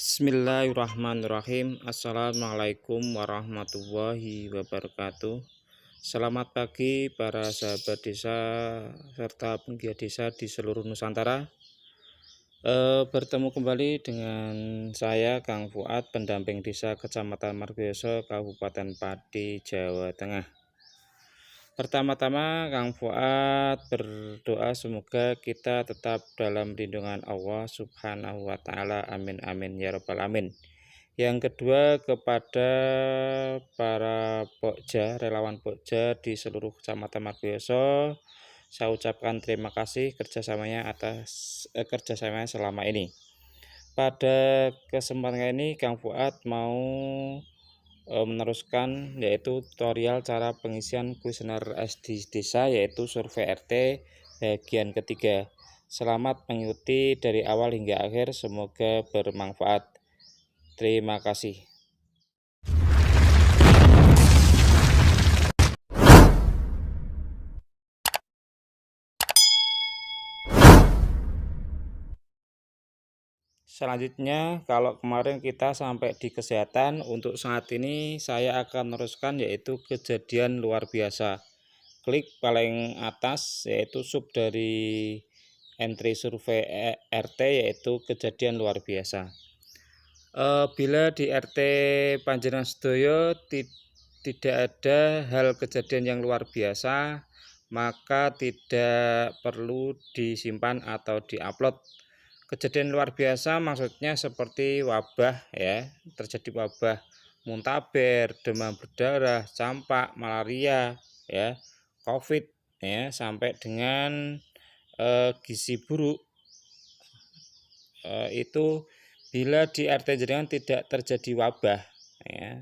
Bismillahirrahmanirrahim. Assalamualaikum warahmatullahi wabarakatuh. Selamat pagi para sahabat desa serta penggiat desa di seluruh Nusantara. Bertemu kembali dengan saya Kang Fuad, pendamping desa Kecamatan Margoyoso, Kabupaten Pati, Jawa Tengah. Pertama-tama Kang Fuad berdoa semoga kita tetap dalam lindungan Allah Subhanahu wa Ta'ala. Amin amin ya rabbal alamin. Yang kedua, kepada para pokja, relawan pokja di seluruh Kecamatan Margoyoso, saya ucapkan terima kasih kerjasamanya selama ini. Pada kesempatan ini Kang Fuad mau meneruskan yaitu tutorial cara pengisian kuesioner SD desa, yaitu survei RT bagian ketiga. Selamat mengikuti dari awal hingga akhir, semoga bermanfaat. Terima kasih. Selanjutnya, kalau kemarin kita sampai di kesehatan, untuk saat ini saya akan meneruskan yaitu kejadian luar biasa. Klik paling atas yaitu sub dari entry survei RT, yaitu kejadian luar biasa. Bila di RT Panjenengan Sedoyo tidak ada hal kejadian yang luar biasa, maka tidak perlu disimpan atau diupload. Kejadian luar biasa maksudnya seperti wabah, ya, terjadi wabah muntaber, demam berdarah, campak, malaria, ya, COVID, ya, sampai dengan gizi buruk. Itu bila di RT jenengan tidak terjadi wabah, ya,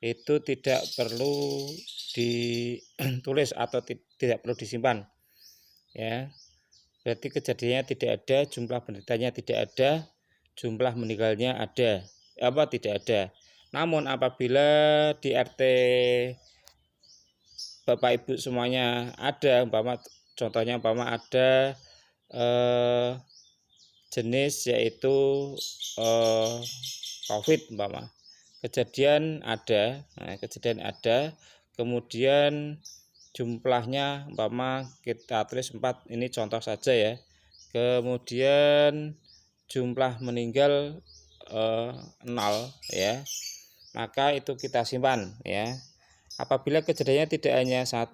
itu tidak perlu ditulis atau tidak perlu disimpan, ya. Berarti kejadiannya tidak ada, jumlah penderitanya tidak ada, jumlah meninggalnya ada, tidak ada. Namun apabila di RT Bapak Ibu semuanya ada, contohnya ada jenis yaitu COVID, kejadian ada, kemudian jumlahnya kita tulis 4, ini contoh saja ya. Kemudian jumlah meninggal 0, ya, maka itu kita simpan, ya. Apabila kejadiannya tidak hanya 1,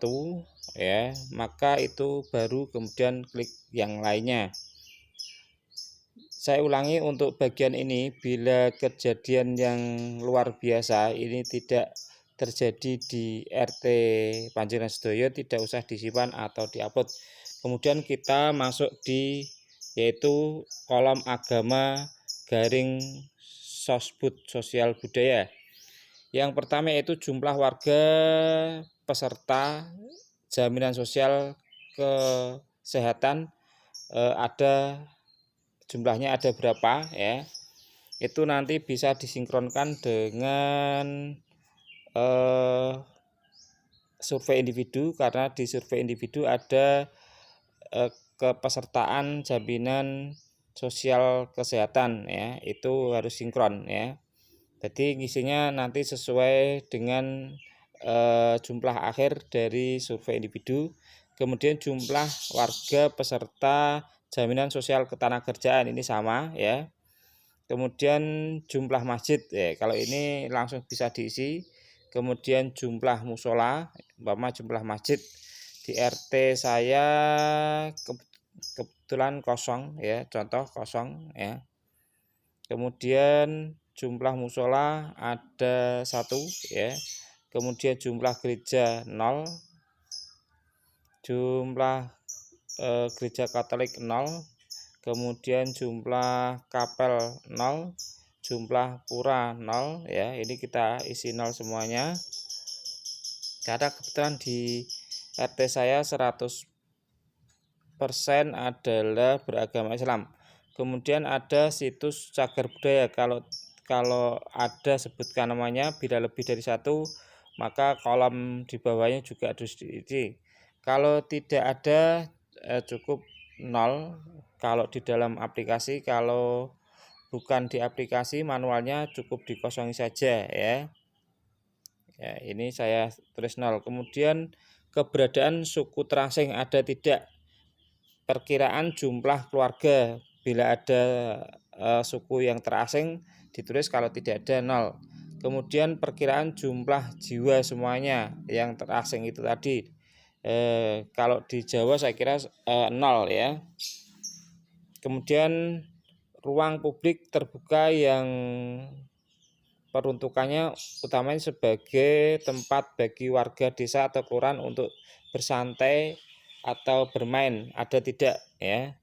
ya, maka itu baru kemudian klik yang lainnya. Saya ulangi untuk bagian ini, bila kejadian yang luar biasa ini tidak terjadi di RT Panjenengan Sedoyo, tidak usah disimpan atau diupload. Kemudian kita masuk di yaitu kolom agama garing sosbud sosial budaya. Yang pertama yaitu jumlah warga peserta jaminan sosial kesehatan, ada jumlahnya ada berapa, ya. Itu nanti bisa disinkronkan dengan survei individu, karena di survei individu ada kepesertaan jaminan sosial kesehatan, ya, itu harus sinkron, ya. Jadi ngisinya nanti sesuai dengan jumlah akhir dari survei individu. Kemudian jumlah warga peserta jaminan sosial ketenagakerjaan ini sama, ya. Kemudian jumlah masjid, ya, kalau ini langsung bisa diisi. Kemudian jumlah musola, jumlah masjid di RT saya kebetulan kosong, ya, contoh kosong, ya. Kemudian jumlah musola ada 1, ya. Kemudian jumlah gereja 0, jumlah gereja Katolik 0, kemudian jumlah kapel 0, jumlah pura 0, ya. Ini kita isi 0 semuanya. Karena kebetulan di RT saya 100% adalah beragama Islam. Kemudian ada situs cagar budaya, kalau ada sebutkan namanya, bila lebih dari 1 maka kolom di bawahnya juga harus diisi. Kalau tidak ada cukup 0 kalau di dalam aplikasi. Kalau bukan di aplikasi, manualnya cukup dikosongi saja ya. Ya, ini saya tulis 0. Kemudian keberadaan suku terasing ada tidak? Perkiraan jumlah keluarga, bila ada suku yang terasing ditulis, kalau tidak ada 0. Kemudian perkiraan jumlah jiwa semuanya yang terasing itu tadi, kalau di Jawa saya kira 0 ya. Kemudian ruang publik terbuka yang peruntukannya utamanya sebagai tempat bagi warga desa atau kelurahan untuk bersantai atau bermain, ada tidak ya?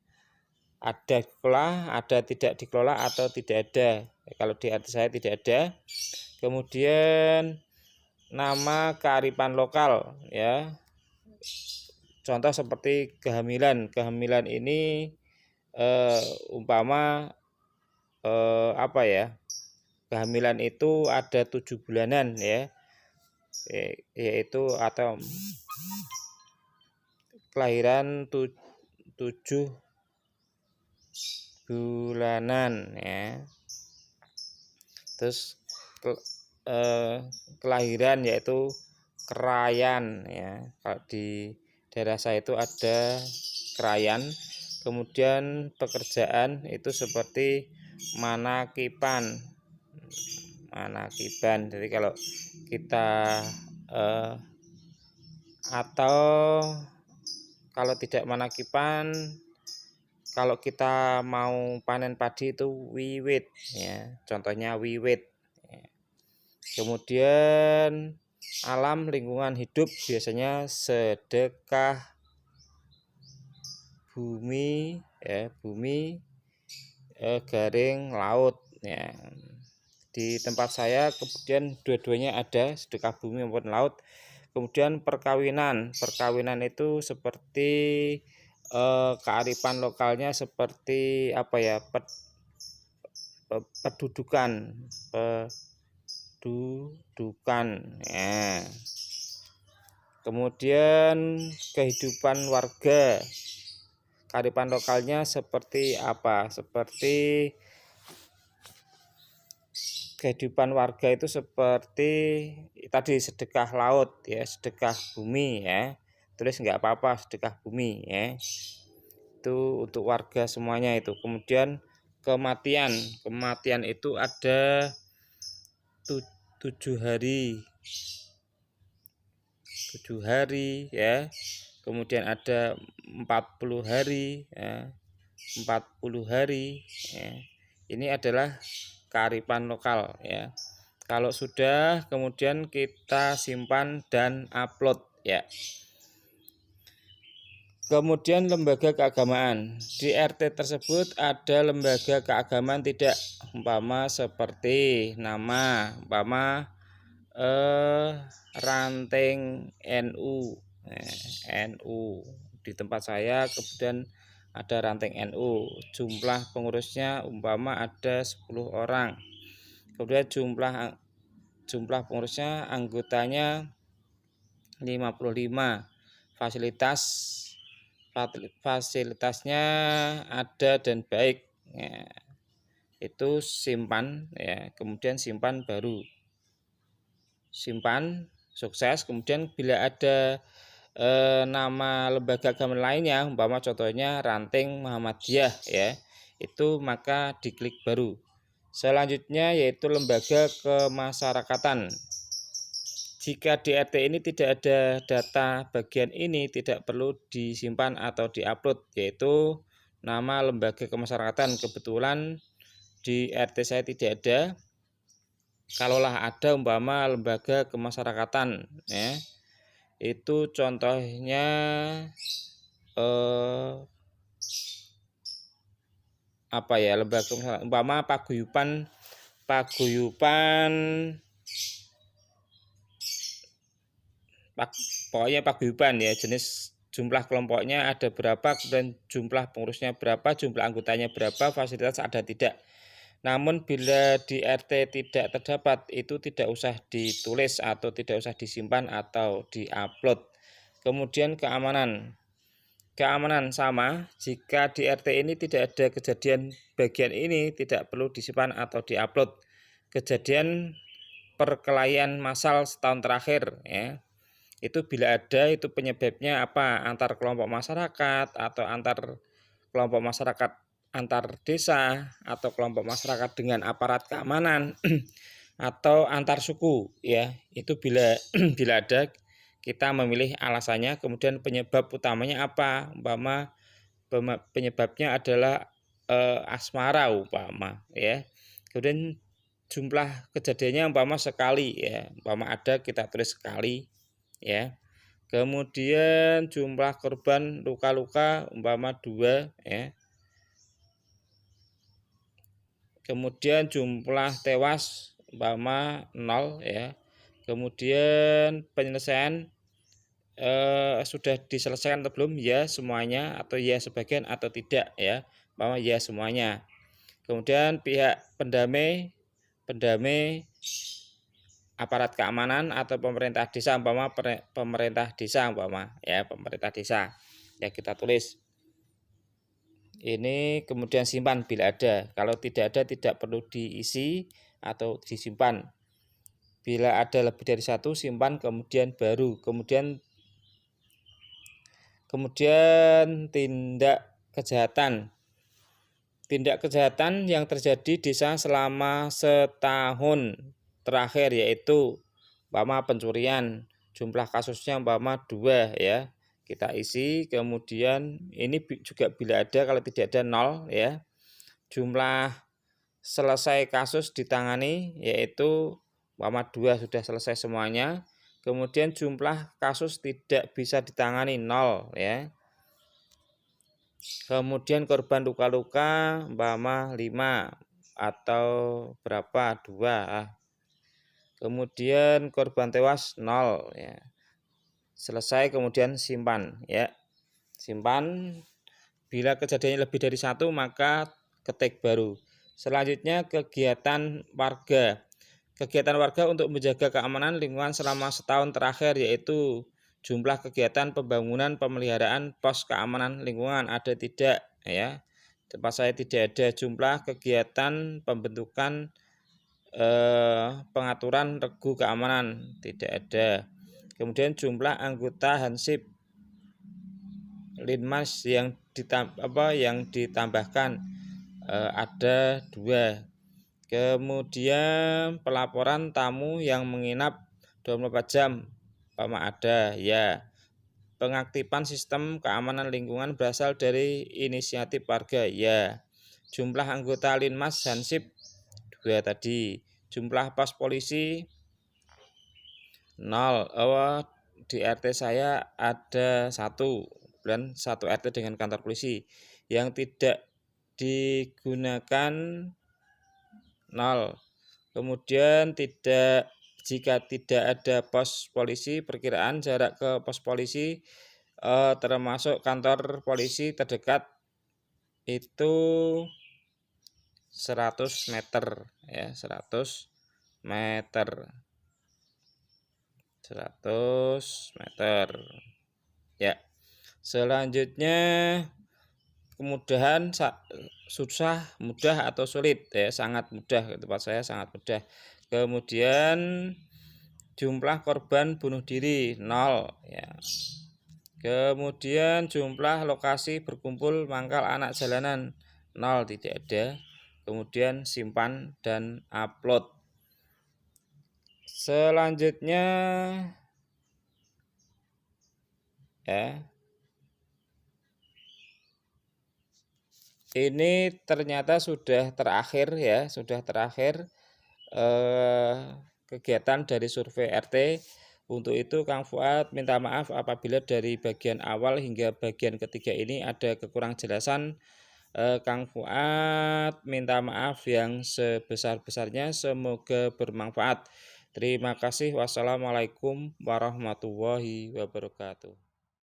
Ada dikelola, ada tidak dikelola, atau tidak ada. Kalau di arti saya tidak ada. Kemudian nama kearifan lokal ya. Contoh seperti kehamilan. Kehamilan ini umpama apa ya? Kehamilan itu ada 7 bulanan ya. Yaitu atau kelahiran 7 bulanan ya. Terus kelahiran yaitu kerayan ya. Kalau di daerah saya itu ada kerayan. Kemudian pekerjaan itu seperti manakipan. Jadi kalau kita atau kalau tidak manakipan, kalau kita mau panen padi itu wiwit ya, contohnya wiwit ya. Kemudian alam lingkungan hidup biasanya sedekah bumi ya, bumi garing laut ya. Di tempat saya kemudian dua-duanya ada, sedekah bumi maupun laut. Kemudian perkawinan itu seperti kearifan lokalnya seperti apa ya, pedudukan ya. Kemudian kehidupan warga, kearifan lokalnya seperti apa? Seperti kehidupan warga itu seperti tadi sedekah laut ya, sedekah bumi ya. Tulis nggak apa-apa, sedekah bumi ya. Itu untuk warga semuanya itu. Kemudian kematian itu ada 7 hari ya. Kemudian ada 40 hari ya. 40 hari ya. Ini adalah kearifan lokal ya. Kalau sudah, kemudian kita simpan dan upload ya. Kemudian lembaga keagamaan. Di RT tersebut ada lembaga keagamaan tidak? Umpama seperti nama, umpama ranting NU. NU di tempat saya kemudian ada ranting NU. Jumlah pengurusnya umpama ada 10 orang. Kemudian jumlah pengurusnya, anggotanya 55. Fasilitasnya ada dan baik ya. Itu simpan ya, kemudian simpan baru. Simpan sukses. Kemudian bila ada nama lembaga agama lainnya, umpama contohnya ranting Muhammadiyah ya, itu maka diklik baru. Selanjutnya yaitu lembaga kemasyarakatan. Jika di RT ini tidak ada data bagian ini, tidak perlu disimpan atau diupload, yaitu nama lembaga kemasyarakatan. Kebetulan di RT saya tidak ada. Kalaulah ada umpama lembaga kemasyarakatan ya, itu contohnya apa ya, lembaga umpama paguyuban pokoknya paguyuban ya, jenis jumlah kelompoknya ada berapa, kemudian jumlah pengurusnya berapa, jumlah anggotanya berapa, fasilitas ada tidak. Namun bila di RT tidak terdapat, itu tidak usah ditulis atau tidak usah disimpan atau diupload. Kemudian keamanan. keamanan sama, jika di RT ini tidak ada kejadian bagian ini tidak perlu disimpan atau diupload. Kejadian perkelahian massal setahun terakhir ya. Itu bila ada itu penyebabnya apa? Antar kelompok masyarakat atau antar kelompok masyarakat antar desa atau kelompok masyarakat dengan aparat keamanan atau antar suku ya. Itu bila bila ada kita memilih alasannya, kemudian penyebab utamanya apa? Umpama penyebabnya adalah asmara umpama ya. Kemudian jumlah kejadiannya umpama sekali ya, umpama ada kita tulis sekali ya. Kemudian jumlah korban luka-luka umpama 2 ya. Kemudian jumlah tewas umpama 0 ya. Kemudian penyelesaian sudah diselesaikan atau belum, ya semuanya atau ya sebagian atau tidak ya, umpama ya semuanya. Kemudian pihak pendamai aparat keamanan atau pemerintah desa, umpama pemerintah desa umpama ya, pemerintah desa ya, kita tulis ini. Kemudian simpan bila ada, kalau tidak ada tidak perlu diisi atau disimpan. Bila ada lebih dari satu simpan, kemudian baru. Kemudian tindak kejahatan yang terjadi di desa selama setahun terakhir, yaitu umpama pencurian, jumlah kasusnya umpama 2 ya, kita isi. Kemudian ini juga bila ada, kalau tidak ada 0 ya. Jumlah selesai kasus ditangani yaitu umpama 2 sudah selesai semuanya. Kemudian jumlah kasus tidak bisa ditangani 0 ya. Kemudian korban luka-luka umpama 5 atau berapa 2. Kemudian korban tewas 0 ya. Selesai, kemudian simpan ya. Simpan. Bila kejadiannya lebih dari 1 maka ketik baru. Selanjutnya kegiatan warga. Kegiatan warga untuk menjaga keamanan lingkungan selama setahun terakhir, yaitu jumlah kegiatan pembangunan pemeliharaan pos keamanan lingkungan ada tidak ya. Tempat saya tidak ada. Jumlah kegiatan pembentukan pengaturan regu keamanan tidak ada. Kemudian jumlah anggota Hansip Linmas yang ditambahkan ada 2. Kemudian pelaporan tamu yang menginap 24 jam umpama ada ya. Pengaktifan sistem keamanan lingkungan berasal dari inisiatif warga ya. Jumlah anggota Linmas Hansip 2 tadi. Jumlah pos polisi 0. Di RT saya ada 1 dan 1 RT dengan kantor polisi. Yang tidak digunakan 0. Kemudian jika tidak ada pos polisi, perkiraan jarak ke pos polisi termasuk kantor polisi terdekat itu 100 meter ya, 100 meter ya. Selanjutnya kemudahan, susah, mudah atau sulit ya. Sangat mudah, tempat saya sangat mudah. Kemudian jumlah korban bunuh diri 0 ya. Kemudian jumlah lokasi berkumpul mangkal anak jalanan 0, tidak ada. Kemudian simpan dan upload. Selanjutnya ya, ini ternyata sudah terakhir ya, kegiatan dari survei RT. Untuk itu Kang Fuad minta maaf apabila dari bagian awal hingga bagian ketiga ini ada kekurang jelasan. Kang Fuad minta maaf yang sebesar-besarnya, semoga bermanfaat. Terima kasih. Wassalamualaikum warahmatullahi wabarakatuh.